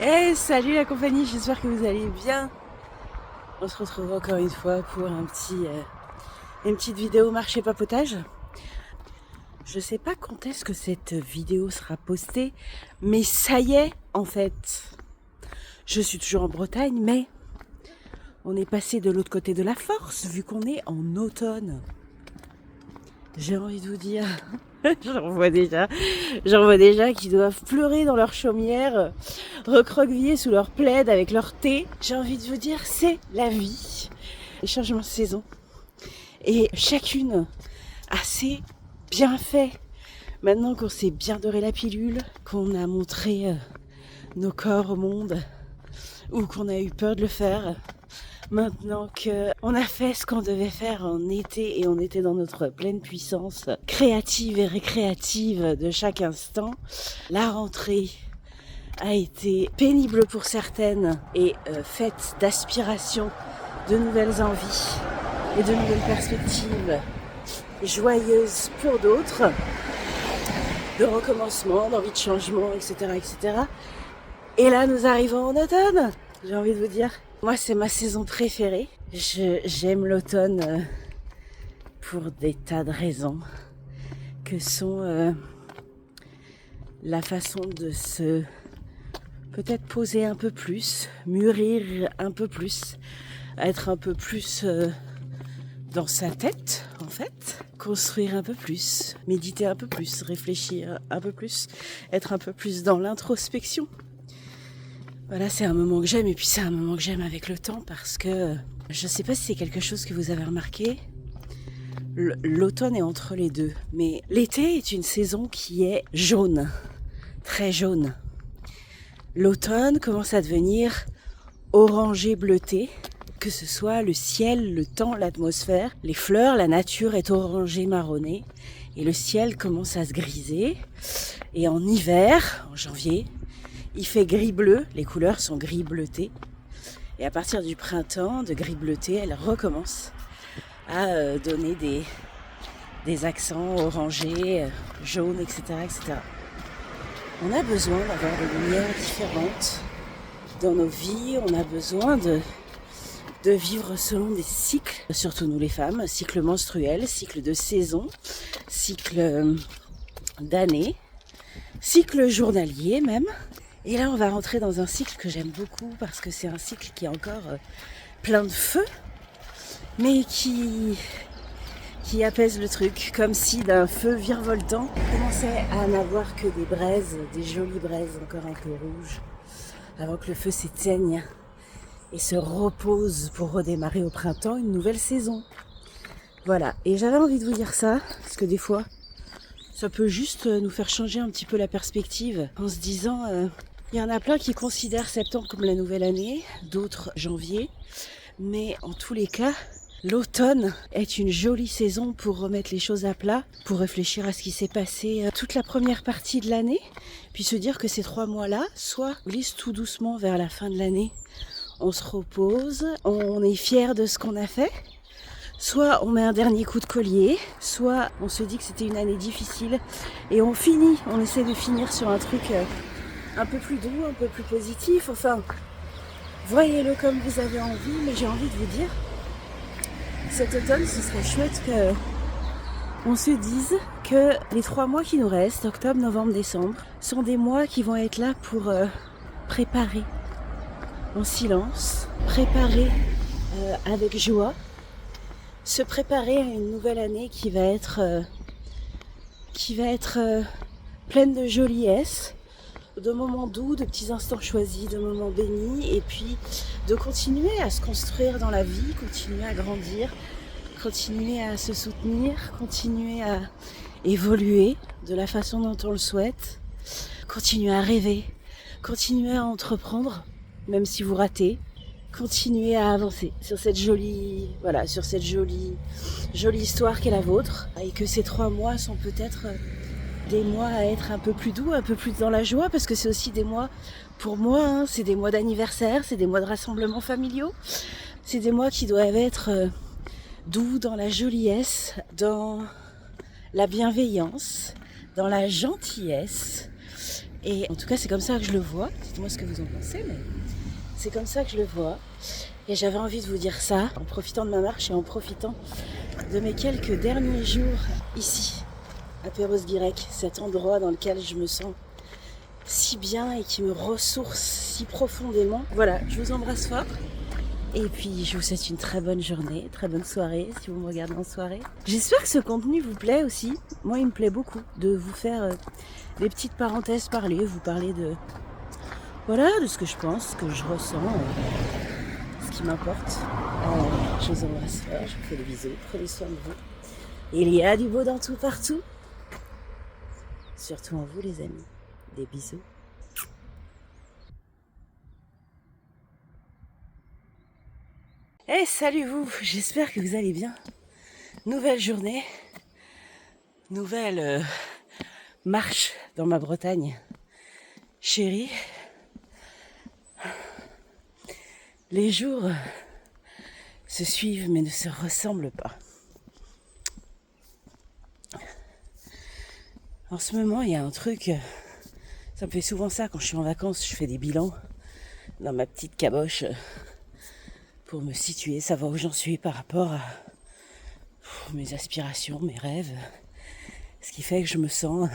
Hey, salut la compagnie, j'espère que vous allez bien. On se retrouve encore une fois pour une petite vidéo marché papotage. Je sais pas quand est-ce que cette vidéo sera postée, mais ça y est en fait. Je suis toujours en Bretagne, mais on est passé de l'autre côté de la force vu qu'on est en automne. J'ai envie de vous dire, j'en vois déjà qui doivent pleurer dans leur chaumière, recroquevillés sous leur plaid avec leur thé. J'ai envie de vous dire, c'est la vie. Les changements de saison. Et chacune a ses bienfaits. Maintenant qu'on s'est bien doré la pilule, qu'on a montré nos corps au monde, ou qu'on a eu peur de le faire, maintenant qu'on a fait ce qu'on devait faire en été et on était dans notre pleine puissance créative et récréative de chaque instant, la rentrée a été pénible pour certaines et faite d'aspiration, de nouvelles envies et de nouvelles perspectives, joyeuses pour d'autres, de recommencement, d'envie de changement, etc., etc. Et là, nous arrivons en automne. J'ai envie de vous dire, moi, c'est ma saison préférée. J'aime l'automne pour des tas de raisons, que sont la façon de se peut-être poser un peu plus, mûrir un peu plus, être un peu plus dans sa tête, en fait, construire un peu plus, méditer un peu plus, réfléchir un peu plus, être un peu plus dans l'introspection. Voilà, c'est un moment que j'aime et puis c'est un moment que j'aime avec le temps parce que je sais pas si c'est quelque chose que vous avez remarqué, l'automne est entre les deux, mais l'été est une saison qui est jaune, très jaune. L'automne commence à devenir orangé bleuté, que ce soit le ciel, le temps, l'atmosphère, les fleurs, la nature est orangée marronnée et le ciel commence à se griser. Et en hiver, en janvier, il fait gris-bleu, les couleurs sont gris-bleuté. Et à partir du printemps, de gris-bleuté, elle recommence à donner des accents orangés, jaunes, etc., etc. On a besoin d'avoir des lumières différentes dans nos vies, on a besoin de vivre selon des cycles, surtout nous les femmes, cycles menstruels, cycles de saison, cycles d'année, cycles journaliers même. Et là on va rentrer dans un cycle que j'aime beaucoup parce que c'est un cycle qui est encore plein de feu, mais qui apaise le truc, comme si d'un feu virevoltant on commençait à n'avoir que des braises, des jolies braises encore un peu rouges, avant que le feu s'éteigne et se repose pour redémarrer au printemps une nouvelle saison. Voilà, et j'avais envie de vous dire ça, parce que des fois, ça peut juste nous faire changer un petit peu la perspective, en se disant, il y en a plein qui considèrent septembre comme la nouvelle année, d'autres janvier, mais en tous les cas, l'automne est une jolie saison pour remettre les choses à plat, pour réfléchir à ce qui s'est passé toute la première partie de l'année, puis se dire que ces 3 mois-là, soit glissent tout doucement vers la fin de l'année, on se repose, on est fier de ce qu'on a fait, soit on met un dernier coup de collier, soit on se dit que c'était une année difficile et on essaie de finir sur un truc un peu plus doux, un peu plus positif, enfin, voyez-le comme vous avez envie, mais j'ai envie de vous dire, cet automne, ce serait chouette qu'on se dise que les 3 mois qui nous restent, octobre, novembre, décembre, sont des mois qui vont être là pour préparer en silence, préparer avec joie, se préparer à une nouvelle année qui va être pleine de joliesse, de moments doux, de petits instants choisis, de moments bénis, et puis de continuer à se construire dans la vie, continuer à grandir, continuer à se soutenir, continuer à évoluer de la façon dont on le souhaite, continuer à rêver, continuer à entreprendre, même si vous ratez, continuer à avancer sur cette jolie histoire qu'est la vôtre, et que ces 3 mois sont peut-être des mois à être un peu plus doux, un peu plus dans la joie, parce que c'est aussi des mois, pour moi, c'est des mois d'anniversaire, c'est des mois de rassemblements familiaux, c'est des mois qui doivent être doux dans la joliesse, dans la bienveillance, dans la gentillesse, Et en tout cas, c'est comme ça que je le vois. Dites-moi ce que vous en pensez, mais c'est comme ça que je le vois. Et j'avais envie de vous dire ça en profitant de ma marche et en profitant de mes quelques derniers jours ici, à Perros-Guirec, cet endroit dans lequel je me sens si bien et qui me ressource si profondément. Voilà, je vous embrasse fort. Et puis je vous souhaite une très bonne journée, très bonne soirée si vous me regardez en soirée. J'espère que ce contenu vous plaît aussi. Moi il me plaît beaucoup de vous faire des petites parenthèses parler, vous parler de de ce que je pense, ce que je ressens, ce qui m'importe. Je vous embrasse fort, je vous fais des bisous, prenez soin de vous. Il y a du beau dans tout partout. Surtout en vous les amis. Des bisous. Hey, salut vous, j'espère que vous allez bien. Nouvelle journée, nouvelle marche dans ma Bretagne chérie. Les jours se suivent mais ne se ressemblent pas. En ce moment, il y a un truc, ça me fait souvent ça quand je suis en vacances, je fais des bilans dans ma petite caboche pour me situer, savoir où j'en suis par rapport à mes aspirations, mes rêves, ce qui fait que je me sens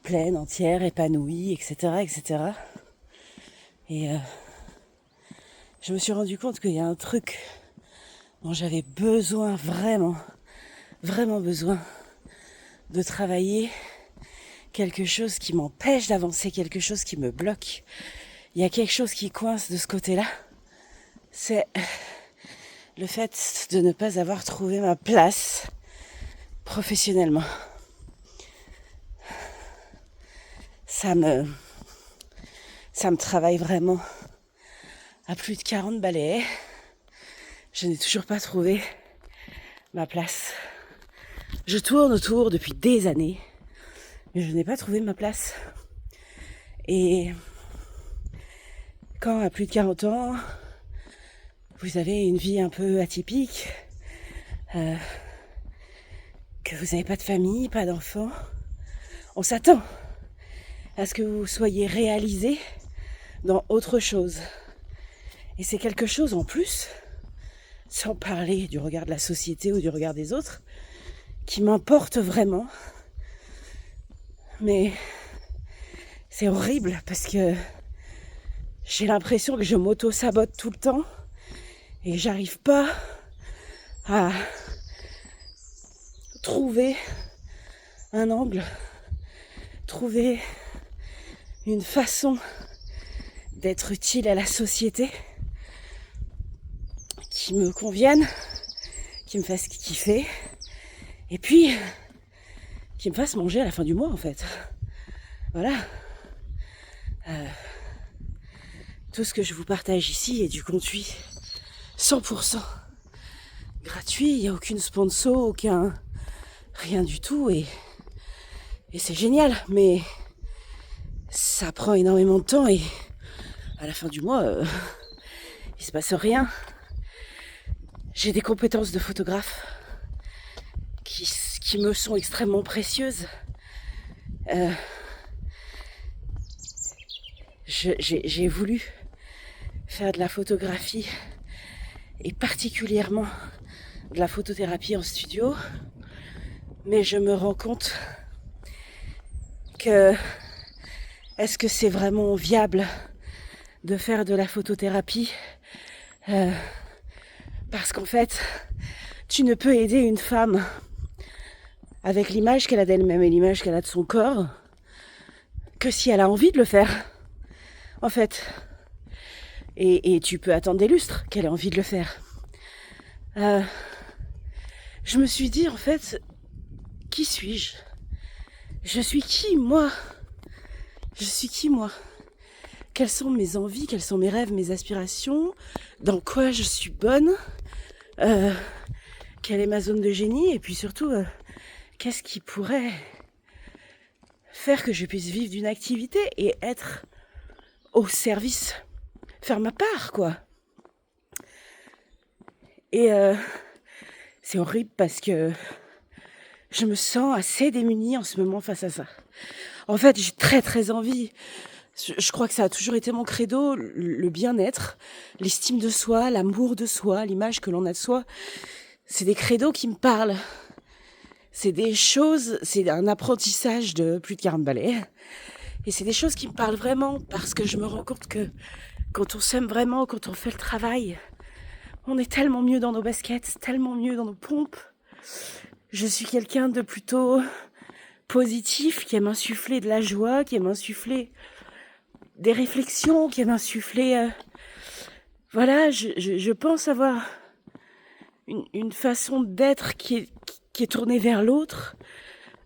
pleine, entière, épanouie, etc., etc. Et je me suis rendu compte qu'il y a un truc dont j'avais besoin, vraiment besoin de travailler, quelque chose qui m'empêche d'avancer, quelque chose qui me bloque. Il y a quelque chose qui coince de ce côté-là. C'est le fait de ne pas avoir trouvé ma place professionnellement. Ça me travaille vraiment à plus de 40 balais. Je n'ai toujours pas trouvé ma place. Je tourne autour depuis des années, mais je n'ai pas trouvé ma place. Et quand à plus de 40 ans, vous avez une vie un peu atypique, que vous n'avez pas de famille, pas d'enfants, on s'attend à ce que vous soyez réalisé dans autre chose. Et c'est quelque chose en plus, sans parler du regard de la société ou du regard des autres, qui m'importe vraiment. Mais c'est horrible parce que j'ai l'impression que je m'auto-sabote tout le temps et j'arrive pas à trouver un angle, trouver une façon d'être utile à la société qui me convienne, qui me fasse kiffer et puis qui me fasse manger à la fin du mois en fait. Voilà. Tout ce que je vous partage ici est du contenu 100% gratuit, il n'y a aucune sponsor, aucun rien du tout et c'est génial, mais ça prend énormément de temps et à la fin du mois, il se passe rien. J'ai des compétences de photographe qui me sont extrêmement précieuses. J'ai voulu faire de la photographie et particulièrement de la photothérapie en studio, mais je me rends compte que est-ce que c'est vraiment viable de faire de la photothérapie parce qu'en fait tu ne peux aider une femme avec l'image qu'elle a d'elle-même et l'image qu'elle a de son corps que si elle a envie de le faire en fait et tu peux attendre des lustres qu'elle ait envie de le faire. Je me suis dit en fait, qui suis-je? Je suis qui moi? Je suis qui moi? Quelles sont mes envies, quels sont mes rêves, mes aspirations? Dans quoi je suis bonne? Quelle est ma zone de génie? Et puis surtout, qu'est-ce qui pourrait faire que je puisse vivre d'une activité et être au service, faire ma part, quoi. Et c'est horrible parce que je me sens assez démunie en ce moment face à ça. En fait, j'ai très très envie. Je crois que ça a toujours été mon credo, le bien-être, l'estime de soi, l'amour de soi, l'image que l'on a de soi. C'est des credos qui me parlent. C'est des choses, c'est un apprentissage de plus de 40 balais. Et c'est des choses qui me parlent vraiment parce que je me rends compte que quand on s'aime vraiment, quand on fait le travail, on est tellement mieux dans nos baskets, tellement mieux dans nos pompes. Je suis quelqu'un de plutôt positif, qui aime insuffler de la joie, qui aime insuffler des réflexions, qui aime insuffler... Voilà, je pense avoir une façon d'être qui est tournée vers l'autre,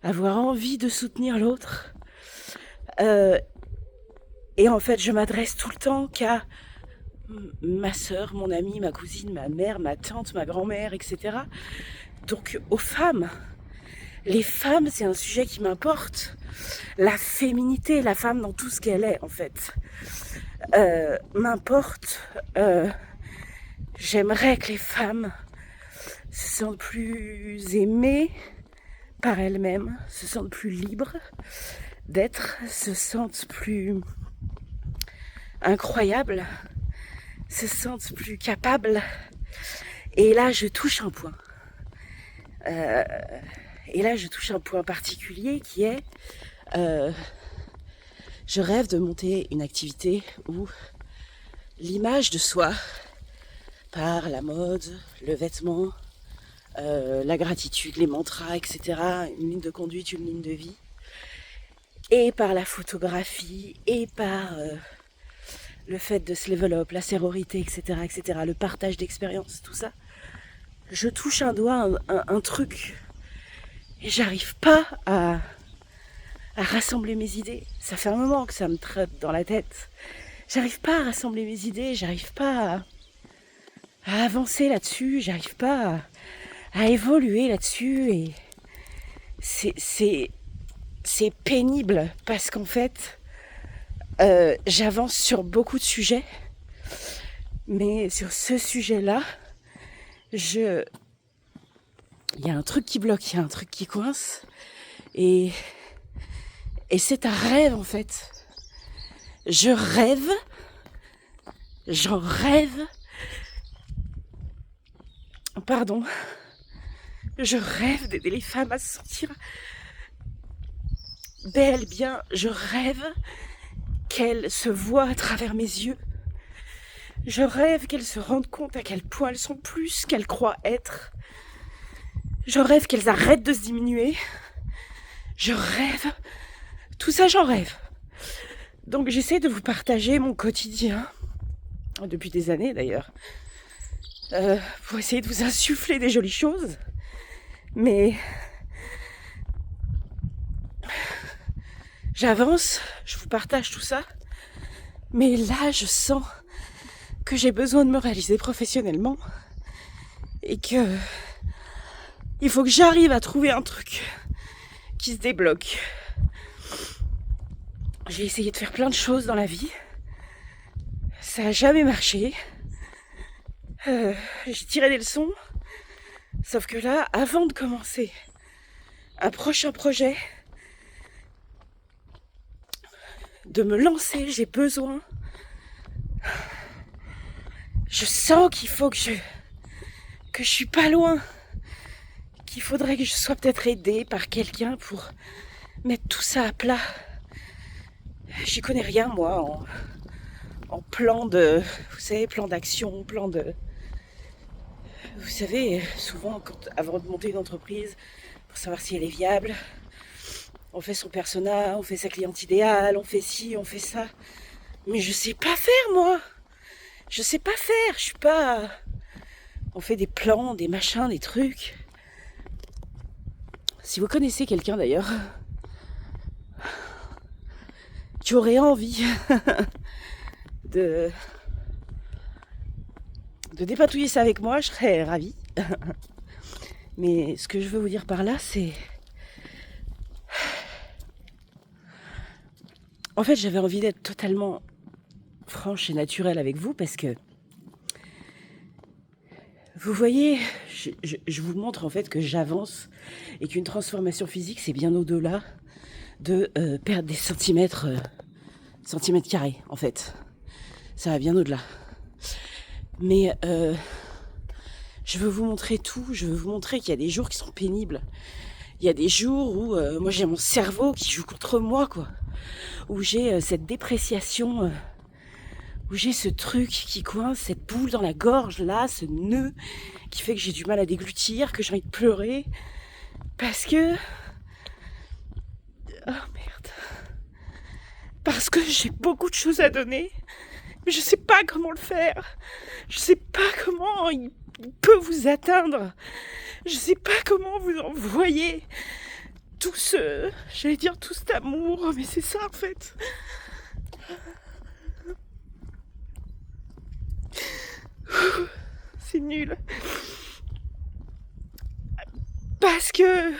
avoir envie de soutenir l'autre. Et en fait, je m'adresse tout le temps qu'à ma sœur, mon amie, ma cousine, ma mère, ma tante, ma grand-mère, etc. Donc aux femmes. Les femmes, c'est un sujet qui m'importe. La féminité, la femme dans tout ce qu'elle est, en fait, m'importe. J'aimerais que les femmes se sentent plus aimées par elles-mêmes, se sentent plus libres d'être, se sentent plus incroyables, se sentent plus capables. Et là, je touche un point. Et là, je touche un point particulier qui est... je rêve de monter une activité où l'image de soi, par la mode, le vêtement, la gratitude, les mantras, etc., une ligne de conduite, une ligne de vie, et par la photographie, et par le fait de se level up, la sororité, etc., etc., le partage d'expériences, tout ça, je touche un doigt, un truc, et j'arrive pas à rassembler mes idées. Ça fait un moment que ça me trotte dans la tête. J'arrive pas à rassembler mes idées, j'arrive pas à avancer là-dessus, j'arrive pas à évoluer là-dessus, et c'est pénible parce qu'en fait, j'avance sur beaucoup de sujets, mais sur ce sujet-là, il y a un truc qui bloque, il y a un truc qui coince, et c'est un rêve en fait. J'en rêve, pardon, je rêve d'aider les femmes à se sentir belles, bien, je rêve qu'elles se voient à travers mes yeux. Je rêve qu'elles se rendent compte à quel point elles sont plus qu'elles croient être. Je rêve qu'elles arrêtent de se diminuer. Je rêve. Tout ça, j'en rêve. Donc j'essaie de vous partager mon quotidien, depuis des années d'ailleurs, pour essayer de vous insuffler des jolies choses. Mais j'avance, je vous partage tout ça. Mais là, je sens que j'ai besoin de me réaliser professionnellement et que il faut que j'arrive à trouver un truc qui se débloque. J'ai essayé de faire plein de choses dans la vie. Ça n'a jamais marché. J'ai tiré des leçons. Sauf que là, avant de commencer un prochain projet, de me lancer, j'ai besoin. Je sens qu'il faut que je suis pas loin. Qu'il faudrait que je sois peut-être aidée par quelqu'un pour mettre tout ça à plat. J'y connais rien, moi, en plan de... Vous savez, plan d'action, plan de... Vous savez, souvent, avant de monter une entreprise, pour savoir si elle est viable, on fait son persona, on fait sa cliente idéale, on fait ci, on fait ça. Mais je sais pas faire, moi. Je sais pas faire, je suis pas... On fait des plans, des machins, des trucs. Si vous connaissez quelqu'un d'ailleurs qui aurait envie de dépatouiller ça avec moi, je serais ravie. Mais ce que je veux vous dire par là, c'est... En fait, j'avais envie d'être totalement franche et naturelle avec vous parce que Vous voyez, je vous montre en fait que j'avance et qu'une transformation physique, c'est bien au-delà de perdre des centimètres carrés, en fait. Ça va bien au-delà. Mais je veux vous montrer tout. Je veux vous montrer qu'il y a des jours qui sont pénibles. Il y a des jours où moi j'ai mon cerveau qui joue contre moi, quoi. Où j'ai cette dépréciation, où j'ai ce truc qui coince, cette boule dans la gorge, là, ce nœud qui fait que j'ai du mal à déglutir, que j'ai envie de pleurer. Parce que... Oh merde. Parce que j'ai beaucoup de choses à donner. Mais je sais pas comment le faire. Je sais pas comment il peut vous atteindre. Je sais pas comment vous envoyer tout ce... J'allais dire tout cet amour, mais c'est ça en fait. C'est nul. Parce que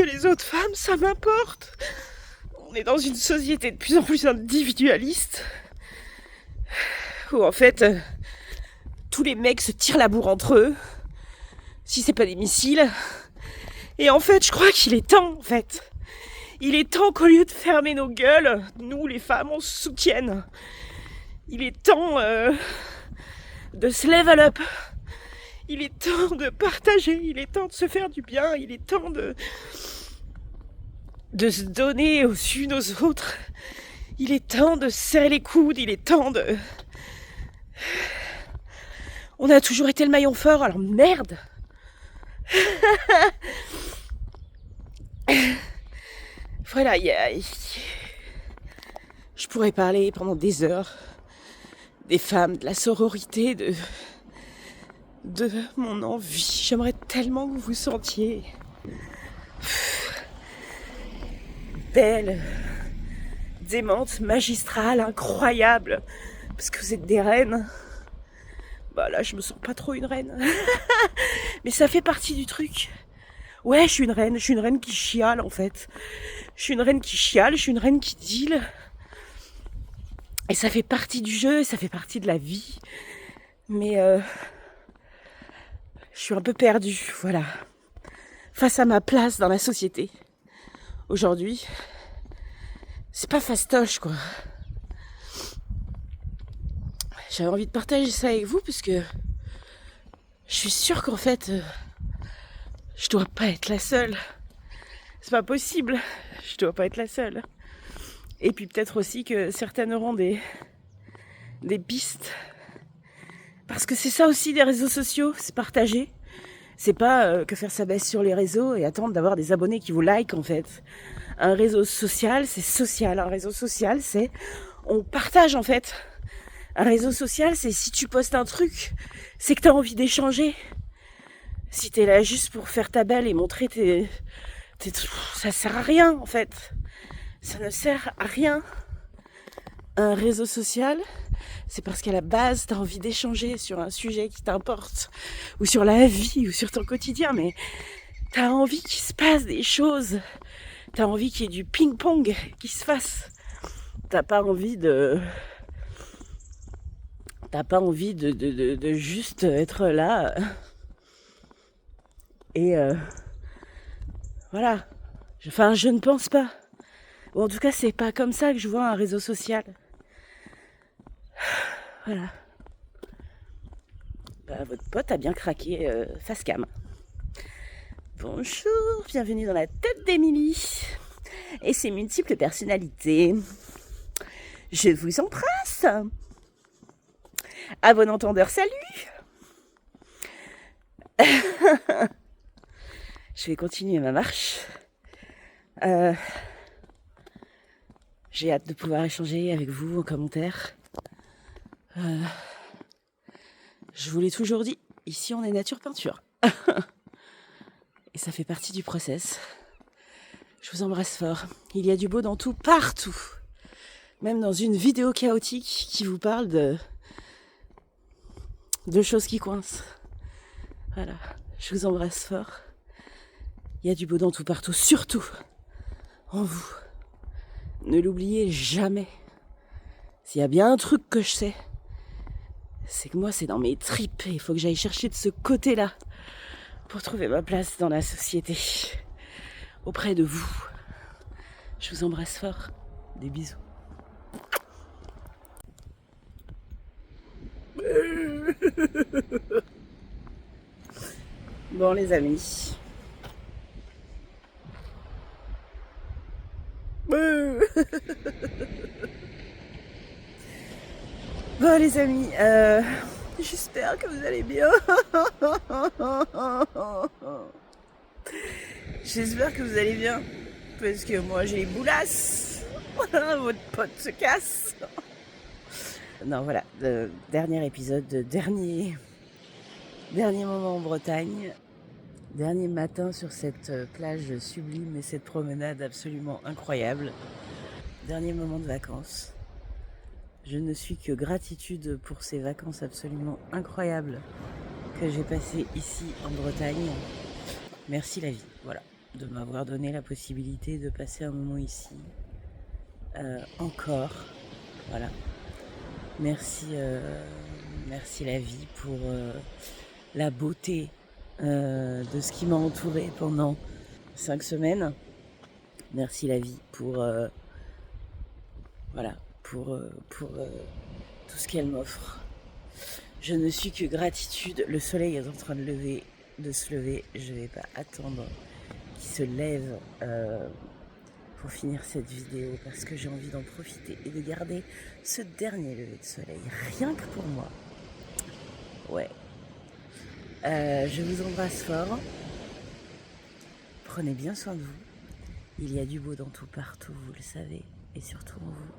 les autres femmes, ça m'importe. On est dans une société de plus en plus individualiste, où en fait, tous les mecs se tirent la bourre entre eux, si c'est pas des missiles. Et en fait, je crois qu'il est temps, en fait. Il est temps qu'au lieu de fermer nos gueules, nous, les femmes, on se soutienne. Il est temps de se level up. Il est temps de partager. Il est temps de se faire du bien. Il est temps de se donner aux unes aux autres. Il est temps de serrer les coudes. Il est temps de... On a toujours été le maillon fort, alors merde. Voilà, je pourrais parler pendant des heures des femmes, de la sororité, de mon envie. J'aimerais tellement que vous vous sentiez belle, démente, magistrale, incroyable, parce que vous êtes des reines. Bah là, je me sens pas trop une reine. Mais ça fait partie du truc. Ouais, je suis une reine qui chiale en fait. Je suis une reine qui chiale, je suis une reine qui deal. Et ça fait partie du jeu, ça fait partie de la vie. Mais je suis un peu perdue, voilà. Face à ma place dans la société. Aujourd'hui, c'est pas fastoche, quoi. J'avais envie de partager ça avec vous parce que je suis sûre qu'en fait, je dois pas être la seule. C'est pas possible. Je dois pas être la seule. Et puis peut-être aussi que certaines auront des pistes. Parce que c'est ça aussi des réseaux sociaux, c'est partager. C'est pas que faire sa baisse sur les réseaux et attendre d'avoir des abonnés qui vous like en fait. Un réseau social, c'est social. Un réseau social, c'est on partage en fait. Un réseau social, c'est si tu postes un truc, c'est que t'as envie d'échanger. Si t'es là juste pour faire ta belle et montrer ça sert à rien en fait. Ça ne sert à rien. Un réseau social, c'est parce qu'à la base, t'as envie d'échanger sur un sujet qui t'importe, ou sur la vie, ou sur ton quotidien, mais t'as envie qu'il se passe des choses. T'as envie qu'il y ait du ping-pong qui se fasse. T'as pas envie de juste être là. Et voilà. Enfin, je ne pense pas. Ou en tout cas, c'est pas comme ça que je vois un réseau social. Voilà. Bah, votre pote a bien craqué face cam. Bonjour, bienvenue dans la tête d'Émilie et ses multiples personnalités. Je vous embrasse. À bon entendeur, salut. Je vais continuer ma marche. J'ai hâte de pouvoir échanger avec vous en commentaire. Je vous l'ai toujours dit, ici on est nature peinture. Et ça fait partie du process. Je vous embrasse fort. Il y a du beau dans tout, partout. Même dans une vidéo chaotique qui vous parle de choses qui coincent. Voilà, je vous embrasse fort. Il y a du beau dans tout, partout, surtout en vous. Ne l'oubliez jamais. S'il y a bien un truc que je sais, C'est que moi, c'est dans mes tripes. Il faut que j'aille chercher de ce côté-là pour trouver ma place dans la société, auprès de vous. Je vous embrasse fort. Des bisous. Bon les amis. Bon les amis, j'espère que vous allez bien. J'espère que vous allez bien. Parce que moi j'ai les boulasses. Votre pote se casse. Non voilà, le dernier épisode, dernier moment en Bretagne. Dernier matin sur cette plage sublime et cette promenade absolument incroyable. Dernier moment de vacances. Je ne suis que gratitude pour ces vacances absolument incroyables que j'ai passées ici en Bretagne. Merci la vie, voilà, de m'avoir donné la possibilité de passer un moment ici. Encore, voilà. Merci la vie pour la beauté de ce qui m'a entourée pendant 5 semaines. Merci la vie pour tout ce qu'elle m'offre. Je ne suis que gratitude. Le soleil est en train de se lever. Je ne vais pas attendre qu'il se lève pour finir cette vidéo parce que j'ai envie d'en profiter et de garder ce dernier lever de soleil rien que pour moi. Ouais. Je vous embrasse fort. Prenez bien soin de vous. Il y a du beau dans tout partout, vous le savez, et surtout en vous.